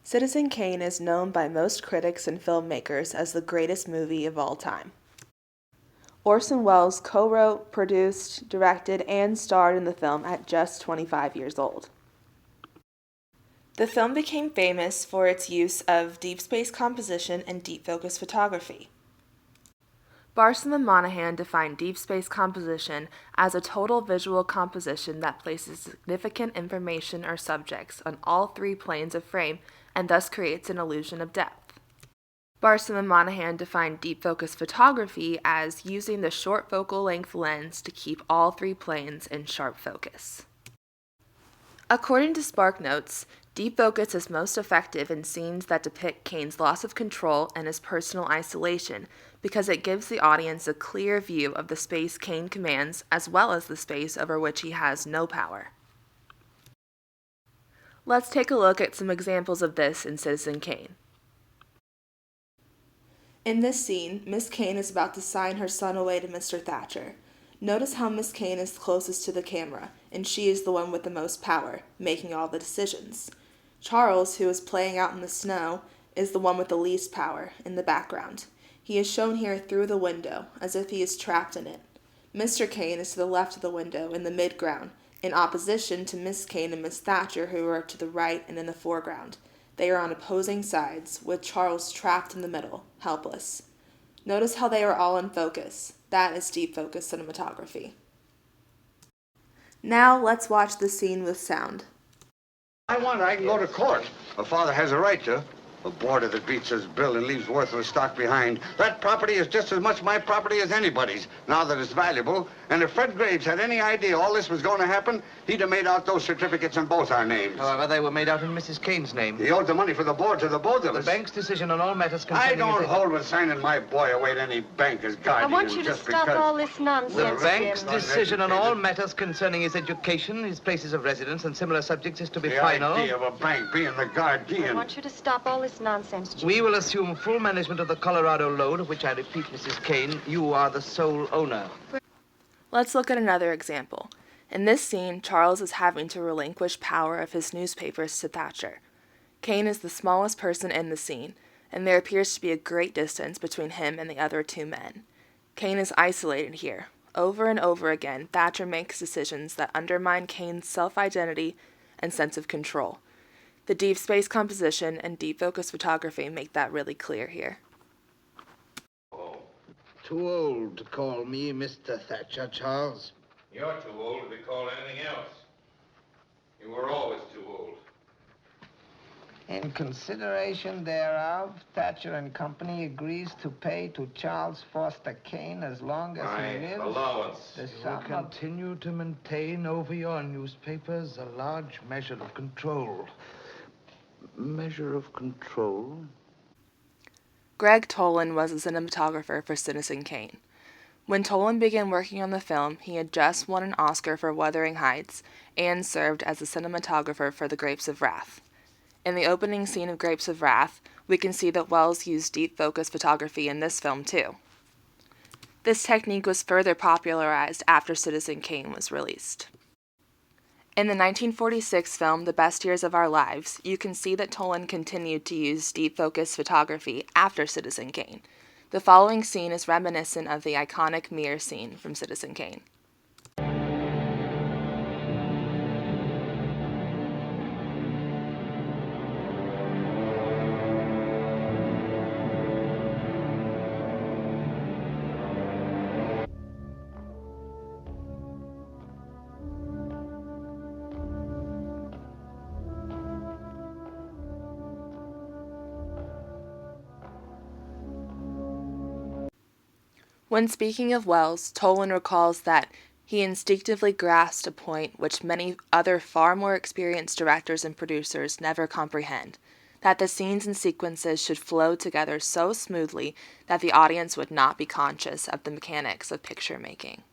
Citizen Kane is known by most critics and filmmakers as the greatest movie of all time. Orson Welles co-wrote, produced, directed, and starred in the film at just 25 years old. The film became famous for its use of deep space composition and deep focus photography. Barson and Monahan defined deep space composition as a total visual composition that places significant information or subjects on all three planes of frame and thus creates an illusion of depth. Barson and Monahan defined deep focus photography as using the short focal length lens to keep all three planes in sharp focus. According to SparkNotes, deep focus is most effective in scenes that depict Kane's loss of control and his personal isolation because it gives the audience a clear view of the space Kane commands as well as the space over which he has no power. Let's take a look at some examples of this in Citizen Kane. In this scene, Miss Kane is about to sign her son away to Mr. Thatcher. Notice how Miss Kane is closest to the camera, and she is the one with the most power, making all the decisions. Charles, who is playing out in the snow, is the one with the least power, in the background. He is shown here through the window, as if he is trapped in it. Mr. Kane is to the left of the window, in the midground, in opposition to Miss Kane and Miss Thatcher, who are to the right and in the foreground. They are on opposing sides, with Charles trapped in the middle, helpless. Notice how they are all in focus. That is deep focus cinematography. Now let's watch the scene with sound. I can go to court. A father has a right to. A boarder that beats his bill and leaves worthless stock behind. That property is just as much my property as anybody's, now that it's valuable. And if Fred Graves had any idea all this was going to happen, he'd have made out those certificates in both our names. However, they were made out in Mrs. Kane's name. He owed the money for the board to the both of us. The bank's decision on all matters concerning... I don't hold with signing my boy away to any bank as guardian. I want you to stop all this nonsense, The bank's Jim. decision on all matters concerning his education, his places of residence, and similar subjects is to be The final. idea of a bank being the I guardian. want you to stop all this nonsense, Jim. We will assume full management of the Colorado load, of which I repeat, Mrs. Kane, you are the sole owner. Let's look at another example. In this scene, Charles is having to relinquish power of his newspapers to Thatcher. Kane is the smallest person in the scene, and there appears to be a great distance between him and the other two men. Kane is isolated here. Over and over again, Thatcher makes decisions that undermine Kane's self-identity and sense of control. The deep space composition and deep focus photography make that really clear here. Too old to call me Mr. Thatcher, Charles. You're too old to be called anything else. You were always too old. In consideration thereof, Thatcher and Company agrees to pay to Charles Foster Kane as long as My he lives. allowance. The You will sum of... continue to maintain over your newspapers a large measure of control. Measure of control? Greg Tolan was a cinematographer for Citizen Kane. When Tolan began working on the film, he had just won an Oscar for Wuthering Heights and served as a cinematographer for The Grapes of Wrath. In the opening scene of Grapes of Wrath, we can see that Welles used deep focus photography in this film too. This technique was further popularized after Citizen Kane was released. In the 1946 film, The Best Years of Our Lives, you can see that Tolan continued to use deep focus photography after Citizen Kane. The following scene is reminiscent of the iconic mirror scene from Citizen Kane. When speaking of Welles, Tolan recalls that he instinctively grasped a point which many other far more experienced directors and producers never comprehend, that the scenes and sequences should flow together so smoothly that the audience would not be conscious of the mechanics of picture making.